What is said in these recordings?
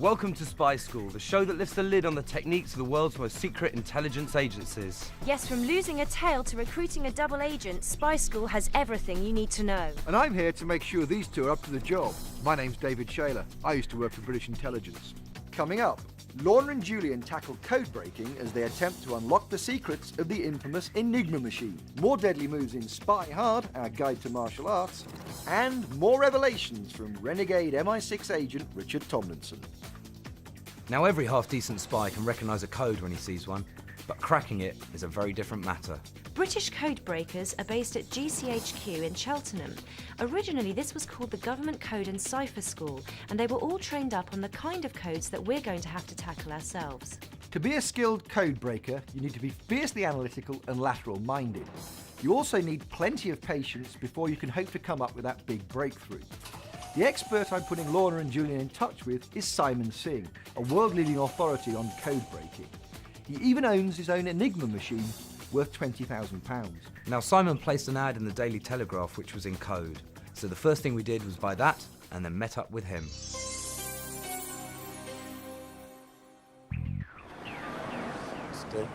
Welcome to Spy School, the show that lifts the lid on the techniques of the world's most secret intelligence agencies. Yes, from losing a tail to recruiting a double agent, Spy School has everything you need to know. And I'm here to make sure these two are up to the job. My name's David Shaler. I used to work for British intelligence. Coming up, Lorna and Julian tackle code breaking as they attempt to unlock the secrets of the infamous Enigma machine. More deadly moves in Spy Hard, our guide to martial arts, and more revelations from renegade MI6 agent Richard Tomlinson. Now, every half-decent spy can recognise a code when he sees one, but cracking it is a very different matter. British code breakers are based at GCHQ in Cheltenham. Originally, this was called the Government Code and Cipher School, and they were all trained up on the kind of codes that we're going to have to tackle ourselves. To be a skilled code breaker, you need to be fiercely analytical and lateral-minded. You also need plenty of patience before you can hope to come up with that big breakthrough. The expert I'm putting Lorna and Julian in touch with is Simon Singh, a world-leading authority on code breaking. He even owns his own Enigma machine, worth £20,000. Now, Simon placed an ad in the Daily Telegraph which was in code, so the first thing we did was buy that and then met up with him. Still.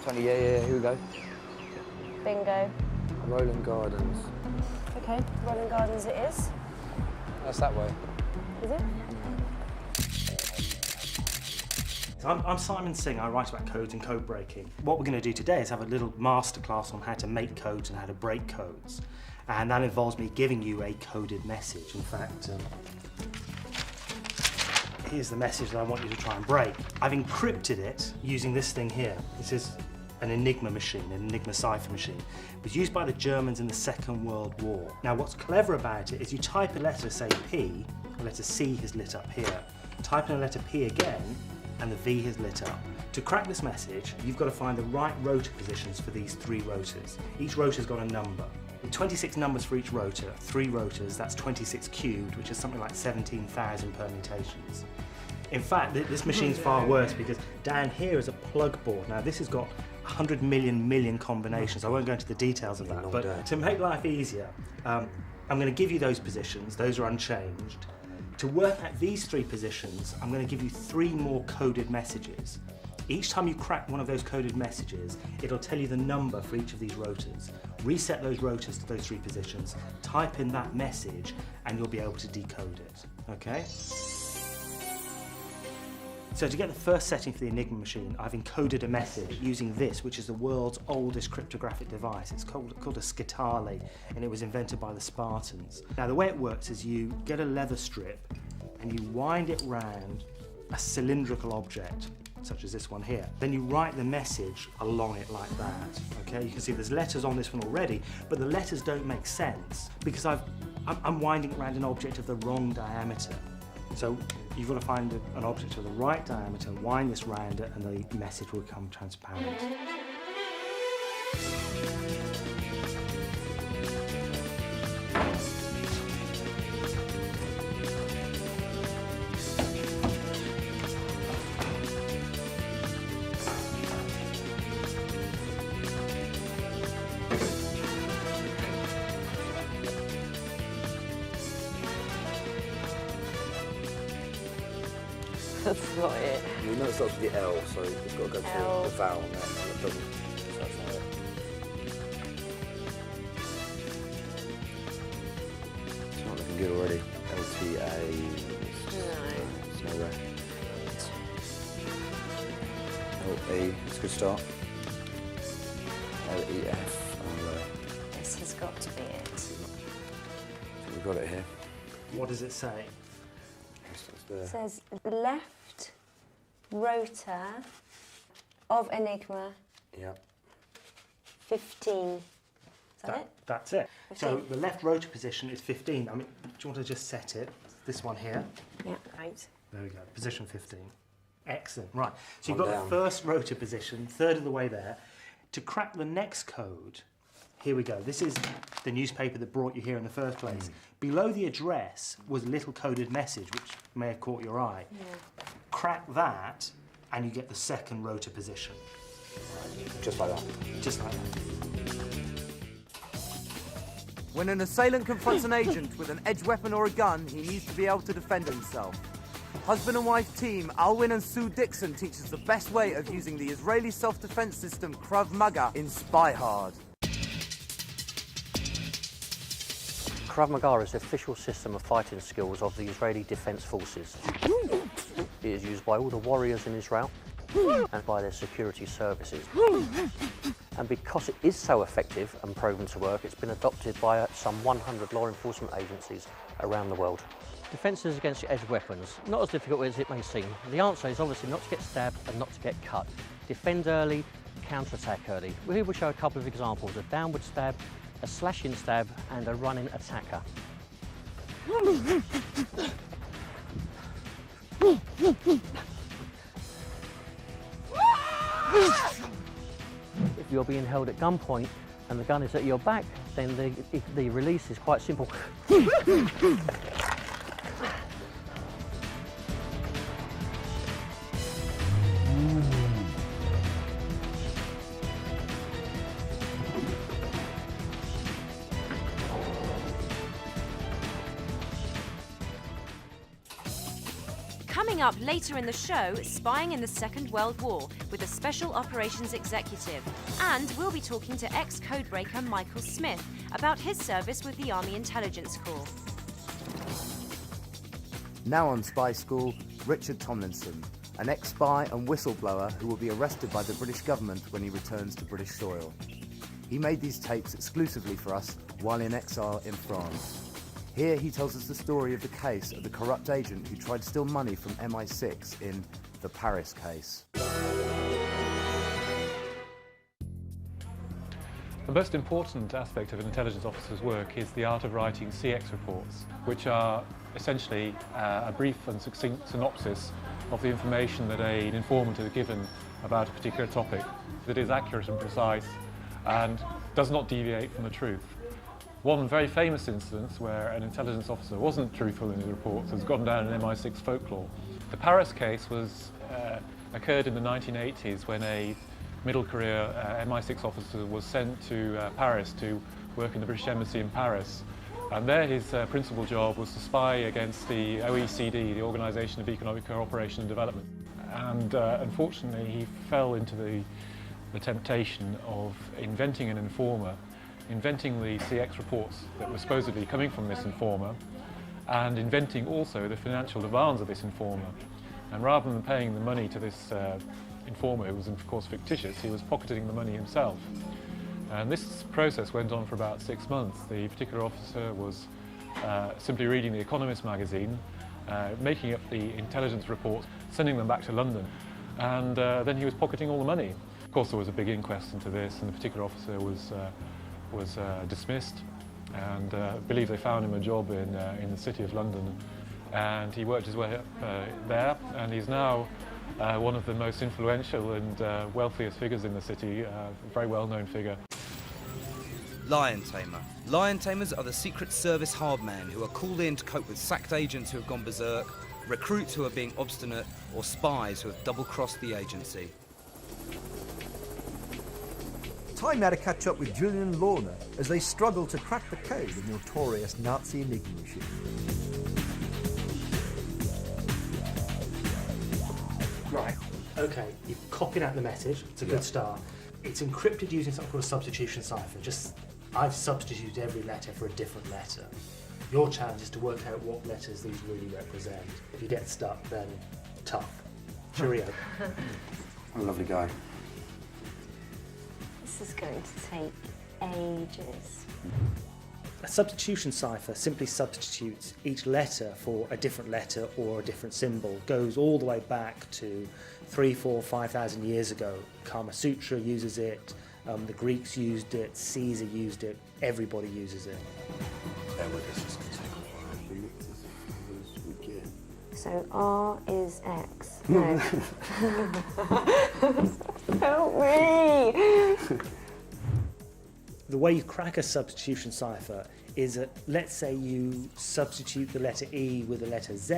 20, yeah, here we go. Bingo. Roland Gardens. Okay, Roland Gardens it is. That's that way. Is it? So I'm Simon Singh. I write about codes and code breaking. What we're going to do today is have a little masterclass on how to make codes and how to break codes. And that involves me giving you a coded message. In fact, here's the message that I want you to try and break. I've encrypted it using this thing here. This is an Enigma machine, an Enigma cipher machine. It was used by the Germans in the Second World War. Now, what's clever about it is you type a letter, say P, the letter C has lit up here. Type in a letter P again, and the V has lit up. To crack this message, you've got to find the right rotor positions for these 3 rotors. Each rotor's got a number. With 26 numbers for each rotor, 3 rotors, that's 26 cubed, which is something like 17,000 permutations. In fact, this machine's far worse because down here is a plug board. Now, this has got 100 million combinations. I won't go into the details of that, but to make life easier, I'm going to give you those positions. Those are unchanged. To work out these 3 positions, I'm going to give you 3 more coded messages. Each time you crack one of those coded messages, it'll tell you the number for each of these rotors. Reset those rotors to those 3 positions, type in that message, and you'll be able to decode it, okay? So to get the first setting for the Enigma machine, I've encoded a message using this, which is the world's oldest cryptographic device. It's called a Scutari, and it was invented by the Spartans. Now, the way it works is you get a leather strip and you wind it round a cylindrical object, such as this one here. Then you write the message along it like that, okay? You can see there's letters on this one already, but the letters don't make sense because I'm winding it around an object of the wrong diameter. So you've got to find an object of the right diameter, wind this round it, and the message will become transparent. That's not it. You know it starts with the L, so it's got to go L. to the vowel now. So it doesn't. So that's not it. It's not looking good already. LTA. No. It's nowhere. LE. It's a good start. LEF. This has got to be it. We've got it here. What does it say? It says left rotor of Enigma Yeah. 15. Is that it? That's it. 15. So the left rotor position is 15. I mean, do you want to just set it? This one here. Yeah, right. There we go, position 15. Excellent, right. So you've One got down. the first rotor position, third of the way there. To crack the next code, here we go. This is the newspaper that brought you here in the first place. Below the address was a little coded message, which may have caught your eye. Yeah. Crack that, and you get the second rotor position. Just like that. Just like that. When an assailant confronts an agent with an edged weapon or a gun, he needs to be able to defend himself. Husband and wife team Alwyn and Sue Dixon teach us the best way of using the Israeli self-defense system Krav Maga in Spy Hard. Krav Maga is the official system of fighting skills of the Israeli Defense Forces. It is used by all the warriors in Israel and by their security services. And because it is so effective and proven to work, it's been adopted by some 100 law enforcement agencies around the world. Defences against edged weapons, not as difficult as it may seem. The answer is obviously not to get stabbed and not to get cut. Defend early, counter-attack early. We will show a couple of examples: a downward stab, a slashing stab and a running attacker. If you're being held at gunpoint and the gun is at your back, then the release is quite simple. Coming up later in the show, spying in the Second World War with a Special Operations Executive. And we'll be talking to ex-codebreaker Michael Smith about his service with the Army Intelligence Corps. Now on Spy School, Richard Tomlinson, an ex-spy and whistleblower who will be arrested by the British government when he returns to British soil. He made these tapes exclusively for us while in exile in France. Here he tells us the story of the case of the corrupt agent who tried to steal money from MI6 in the Paris case. The most important aspect of an intelligence officer's work is the art of writing CX reports, which are essentially a brief and succinct synopsis of the information that an informant is given about a particular topic, that is accurate and precise and does not deviate from the truth. One very famous instance where an intelligence officer wasn't truthful in his reports has gone down in MI6 folklore. The Paris case occurred in the 1980s when a middle-career MI6 officer was sent to Paris to work in the British Embassy in Paris. And there his principal job was to spy against the OECD, the Organisation of Economic Cooperation and Development. And unfortunately he fell into the temptation of inventing an informer, inventing the CX reports that were supposedly coming from this informer, and inventing also the financial demands of this informer. And rather than paying the money to this informer, who was of course fictitious, he was pocketing the money himself. And this process went on for about 6 months. The particular officer was simply reading The Economist magazine, making up the intelligence reports, sending them back to London, and then he was pocketing all the money. Of course there was a big inquest into this, and the particular officer was dismissed, and I believe they found him a job in the City of London, and he worked his way up there, and he's now one of the most influential and wealthiest figures in the city, a very well-known figure. Lion Tamer. Lion Tamers are the Secret Service hardmen who are called in to cope with sacked agents who have gone berserk, recruits who are being obstinate, or spies who have double-crossed the agency. Time now to catch up with Julian and Lorna as they struggle to crack the code of the notorious Nazi Enigma machine. Right, okay, you've copied out the message, it's a good start. It's encrypted using something called a substitution cipher. I've substituted every letter for a different letter. Your challenge is to work out what letters these really represent. If you get stuck, then tough. Cheerio. What a lovely guy. This is going to take ages. A substitution cipher simply substitutes each letter for a different letter or a different symbol. Goes all the way back to 3,000, 4,000, 5,000 years ago. Kama Sutra uses it, the Greeks used it, Caesar used it, everybody uses it. So R is X. No. Help me! The way you crack a substitution cipher is that, let's say you substitute the letter E with the letter Z.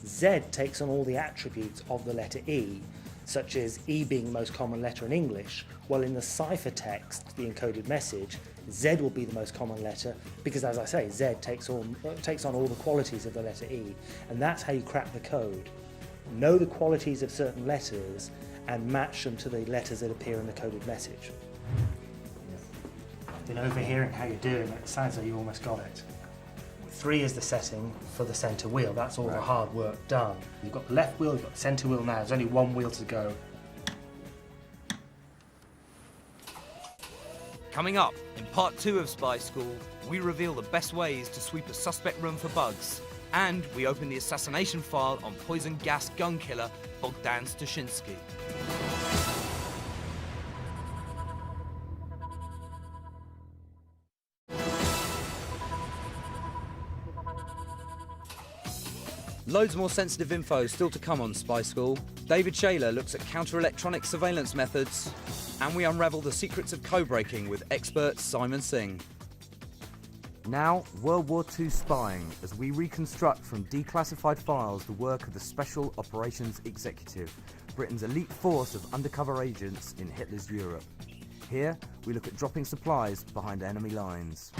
Z takes on all the attributes of the letter E. such as E being the most common letter in English, while in the ciphertext, the encoded message, Z will be the most common letter because, as I say, Z takes on all the qualities of the letter E, and that's how you crack the code. Know the qualities of certain letters and match them to the letters that appear in the coded message. Been overhearing how you're doing it, sounds like you almost got it. 3 is the setting for the centre wheel, that's all the hard work done. You've got the left wheel, you've got the centre wheel now, there's only 1 wheel to go. Coming up, in part 2 of Spy School, we reveal the best ways to sweep a suspect room for bugs, and we open the assassination file on poison gas gun killer Bogdan Stashinsky. Loads more sensitive info still to come on Spy School. David Shaler looks at counter-electronic surveillance methods, and we unravel the secrets of code-breaking with expert Simon Singh. Now, World War II spying, as we reconstruct from declassified files the work of the Special Operations Executive, Britain's elite force of undercover agents in Hitler's Europe. Here, we look at dropping supplies behind enemy lines.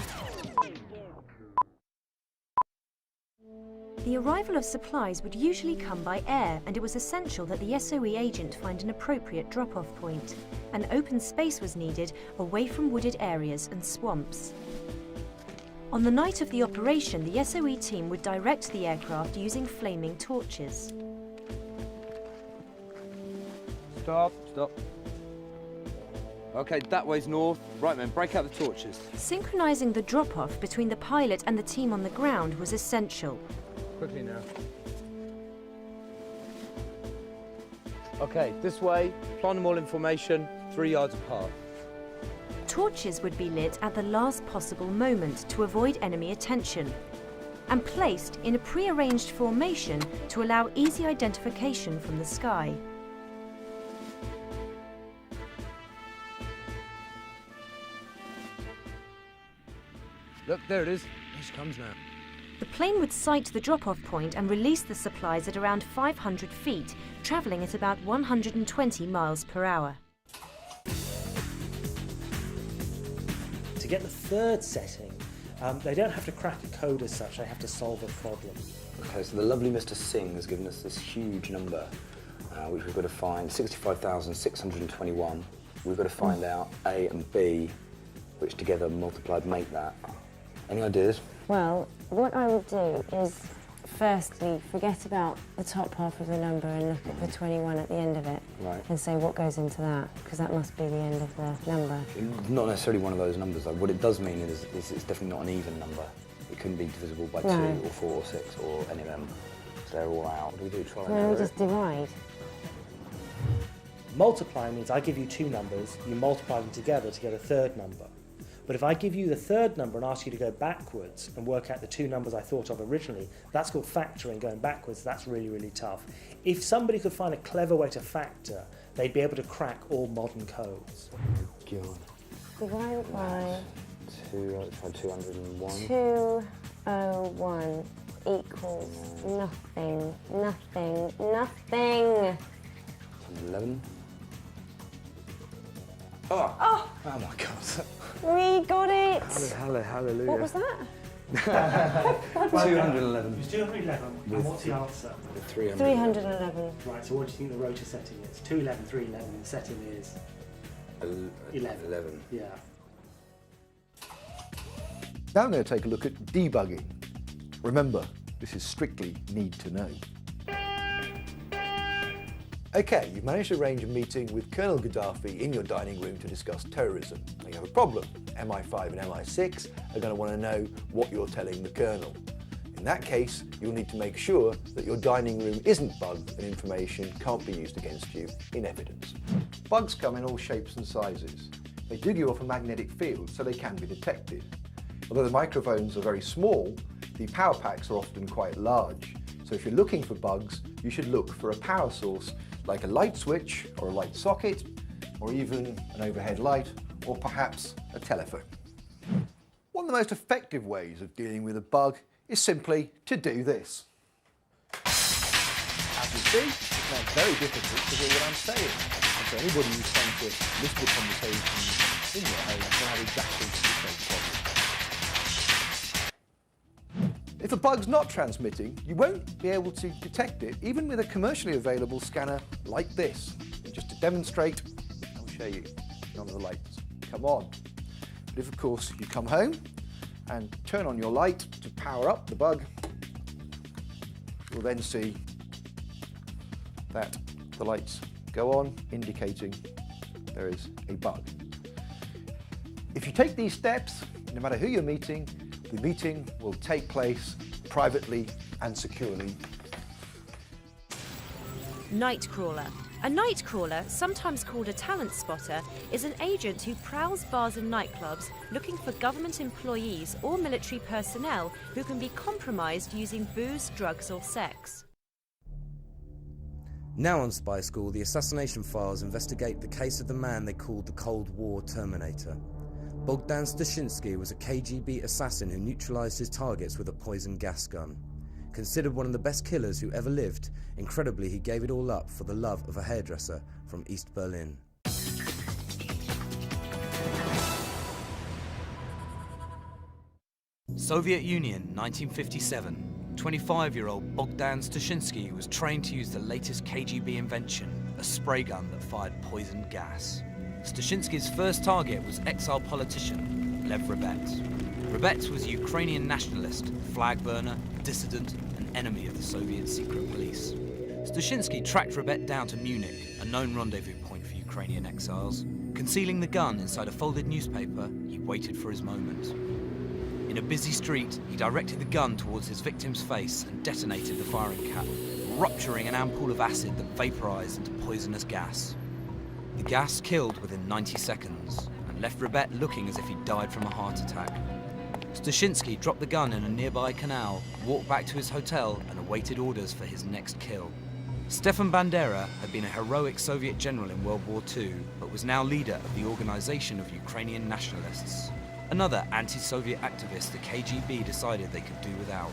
The arrival of supplies would usually come by air, and it was essential that the SOE agent find an appropriate drop-off point. An open space was needed, away from wooded areas and swamps. On the night of the operation, the SOE team would direct the aircraft using flaming torches. Stop. Okay, that way's north. Right, men, break out the torches. Synchronizing the drop-off between the pilot and the team on the ground was essential. Quickly now. Okay, this way, plant them all in formation, 3 yards apart. Torches would be lit at the last possible moment to avoid enemy attention, and placed in a pre-arranged formation to allow easy identification from the sky. Look, there it is. Here she comes now. The plane would sight the drop-off point and release the supplies at around 500 feet, travelling at about 120 miles per hour. To get the third setting, they don't have to crack a code as such, they have to solve a problem. Okay, so the lovely Mr. Singh has given us this huge number, which we've got to find, 65,621. We've got to find out A and B, which together multiplied make that. Any ideas? Well, what I would do is, firstly, forget about the top half of the number and look at the 21 at the end of it. Right. And say what goes into that, because that must be the end of the number. Not necessarily one of those numbers, though. What it does mean is it's definitely not an even number. It couldn't be divisible by 2 or 4 or 6 or any of them. So they're all out. What do we do? Try and No, we just divide. Multiply means I give you 2 numbers, you multiply them together to get a third number. But if I give you the third number and ask you to go backwards and work out the 2 numbers I thought of originally, that's called factoring, going backwards. That's really, really tough. If somebody could find a clever way to factor, they'd be able to crack all modern codes. God. Divide by 201. 201 equals nothing, nothing, nothing. 11. Oh my God. We got it. Hallelujah. What was that? 211. It was 211. And what's the answer? 311. Right, so what do you think the rotor setting is? 211, 311, the setting is 11. Yeah. Now I'm going to take a look at debugging. Remember, this is strictly need to know. Okay, you've managed to arrange a meeting with Colonel Gaddafi in your dining room to discuss terrorism. Now you have a problem. MI5 and MI6 are going to want to know what you're telling the Colonel. In that case, you'll need to make sure that your dining room isn't bugged and information can't be used against you in evidence. Bugs come in all shapes and sizes. They do give off a magnetic field, so they can be detected. Although the microphones are very small, the power packs are often quite large. So if you're looking for bugs, you should look for a power source like a light switch or a light socket, or even an overhead light, or perhaps a telephone. One of the most effective ways of dealing with a bug is simply to do this. As you see, now it's very difficult to hear what I'm saying. And so anybody who's trying to listen to conversations in your home will have exactly the same problem. If a bug's not transmitting, you won't be able to detect it, even with a commercially available scanner like this. Just to demonstrate, I'll show you. None of the lights come on. But if, of course, you come home and turn on your light to power up the bug, you'll then see that the lights go on, indicating there is a bug. If you take these steps, no matter who you're meeting, the meeting will take place privately and securely. Nightcrawler. A nightcrawler, sometimes called a talent spotter, is an agent who prowls bars and nightclubs looking for government employees or military personnel who can be compromised using booze, drugs or sex. Now on Spy School, the Assassination Files investigate the case of the man they called the Cold War Terminator. Bogdan Stashinsky was a KGB assassin who neutralized his targets with a poison gas gun. Considered one of the best killers who ever lived, incredibly he gave it all up for the love of a hairdresser from East Berlin. Soviet Union, 1957. 25-year-old Bogdan Stashinsky was trained to use the latest KGB invention, a spray gun that fired poison gas. Stashinsky's first target was exile politician Lev Rebet. Rebet was a Ukrainian nationalist, flag burner, dissident, and enemy of the Soviet secret police. Stashinsky tracked Rebet down to Munich, a known rendezvous point for Ukrainian exiles. Concealing the gun inside a folded newspaper, he waited for his moment. In a busy street, he directed the gun towards his victim's face and detonated the firing cap, rupturing an ampoule of acid that vaporized into poisonous gas. The gas killed within 90 seconds and left Rebet looking as if he'd died from a heart attack. Stashinsky dropped the gun in a nearby canal, walked back to his hotel and awaited orders for his next kill. Stefan Bandera had been a heroic Soviet general in World War II, but was now leader of the Organization of Ukrainian Nationalists. Another anti-Soviet activist the KGB decided they could do without.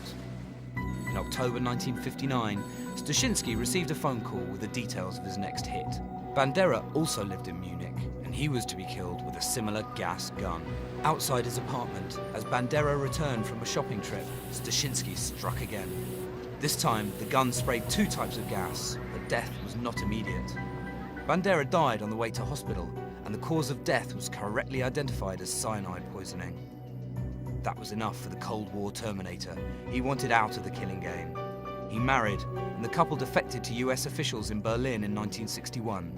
In October 1959, Stashinsky received a phone call with the details of his next hit. Bandera also lived in Munich, and he was to be killed with a similar gas gun. Outside his apartment, as Bandera returned from a shopping trip, Stashinsky struck again. This time, the gun sprayed 2 types of gas, but death was not immediate. Bandera died on the way to hospital, and the cause of death was correctly identified as cyanide poisoning. That was enough for the Cold War Terminator. He wanted out of the killing game. He married, and the couple defected to US officials in Berlin in 1961.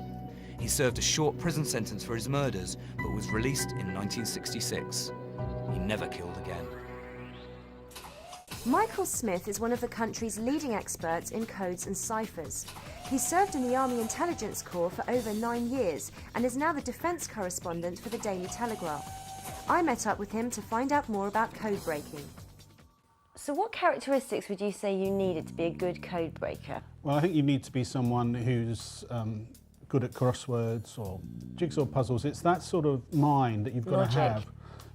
He served a short prison sentence for his murders, but was released in 1966. He never killed again. Michael Smith is one of the country's leading experts in codes and ciphers. He served in the Army Intelligence Corps for over 9 years and is now the defence correspondent for the Daily Telegraph. I met up with him to find out more about code breaking. So what characteristics would you say you needed to be a good code breaker? Well, I think you need to be someone who's good at crosswords or jigsaw puzzles. It's that sort of mind that you've got to have.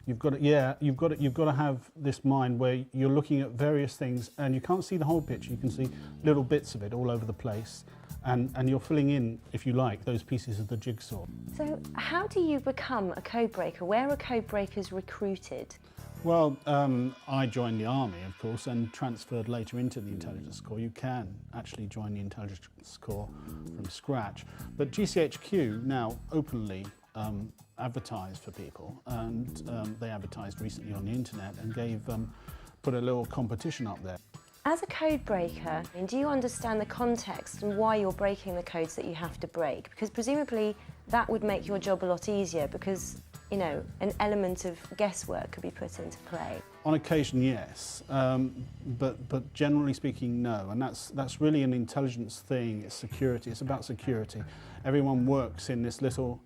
You've got to have this mind where you're looking at various things and you can't see the whole picture. You can see little bits of it all over the place, and you're filling in, if you like, those pieces of the jigsaw. So how do you become a code breaker? Where are code breakers recruited? Well, I joined the army, of course, and transferred later into the Intelligence Corps. You can actually join the Intelligence Corps from scratch. But GCHQ now openly advertise for people, and they advertised recently on the internet and put a little competition up there. As a code breaker, do you understand the context and why you're breaking the codes that you have to break? Because presumably that would make your job a lot easier because, you know, an element of guesswork could be put into play. On occasion, yes, but generally speaking, no. And that's really an intelligence thing. It's security. It's about security. Everyone works in this little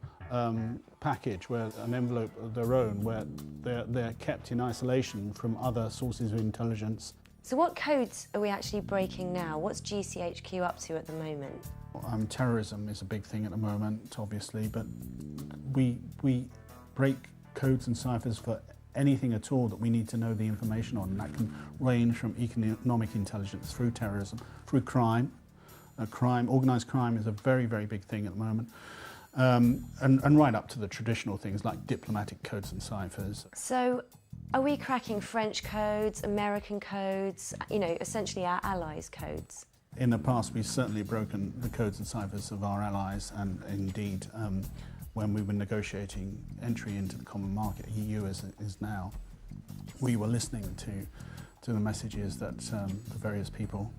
package, where an envelope of their own, where they're kept in isolation from other sources of intelligence. So what codes are we actually breaking now? What's GCHQ up to at the moment? Terrorism is a big thing at the moment, obviously, but we break codes and ciphers for anything at all that we need to know the information on, and that can range from economic intelligence through terrorism, through crime, crime. Organised crime is a very, very big thing at the moment. And right up to the traditional things like diplomatic codes and ciphers. So, are we cracking French codes, American codes, you know, essentially our allies' codes? In the past, we've certainly broken the codes and ciphers of our allies, and indeed, when we were negotiating entry into the common market, EU as it is now, we were listening to the messages that the various people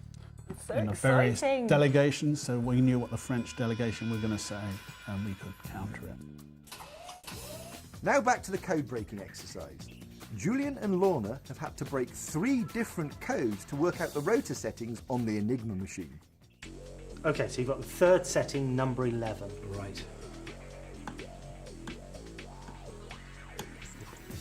in the various delegations, so we knew what the French delegation were going to say, and we could counter it. Now back to the code breaking exercise. Julian and Lorna have had to break 3 different codes to work out the rotor settings on the Enigma machine. Okay, so you've got the third setting, number 11. Right.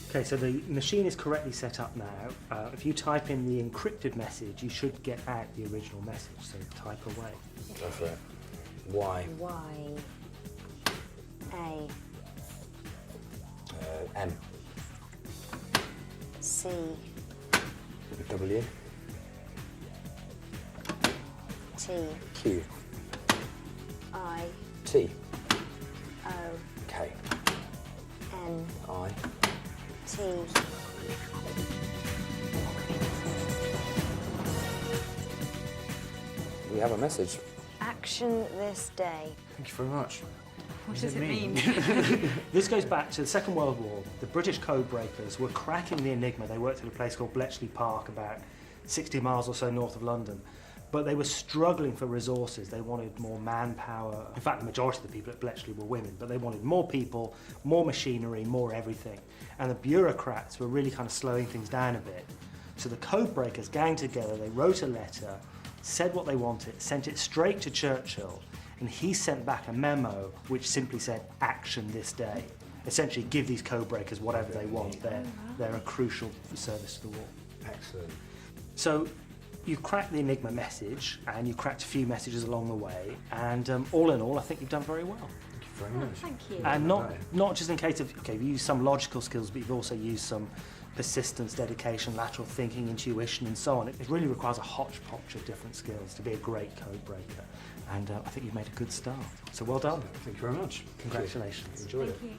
Okay, so the machine is correctly set up now. If you type in the encrypted message, you should get out the original message, so type away. Go for it. Y. Y. A. M. C. W. T. Q. I. T. O. K. N. I. T. We have a message. Action this day. Thank you very much. What does it mean? This goes back to the Second World War. The British code breakers were cracking the Enigma. They worked at a place called Bletchley Park, about 60 miles or so north of London. But they were struggling for resources. They wanted more manpower. In fact, the majority of the people at Bletchley were women, but they wanted more people, more machinery, more everything. And the bureaucrats were really kind of slowing things down a bit. So the code breakers gang together, they wrote a letter, said what they wanted, sent it straight to Churchill, and he sent back a memo which simply said, action this day. Essentially, give these code breakers whatever they want. They're a crucial service to the war. Excellent. So you've cracked the Enigma message, and you've cracked a few messages along the way, and all in all, I think you've done very well. Thank you very much. Thank you. And not just in case of, okay, you used some logical skills, but you've also used some persistence, dedication, lateral thinking, intuition, and so on. It really requires a hodgepodge of different skills to be a great code breaker. And I think you've made a good start. So well done. Thank you very much. Congratulations. Enjoyed it. Thank you.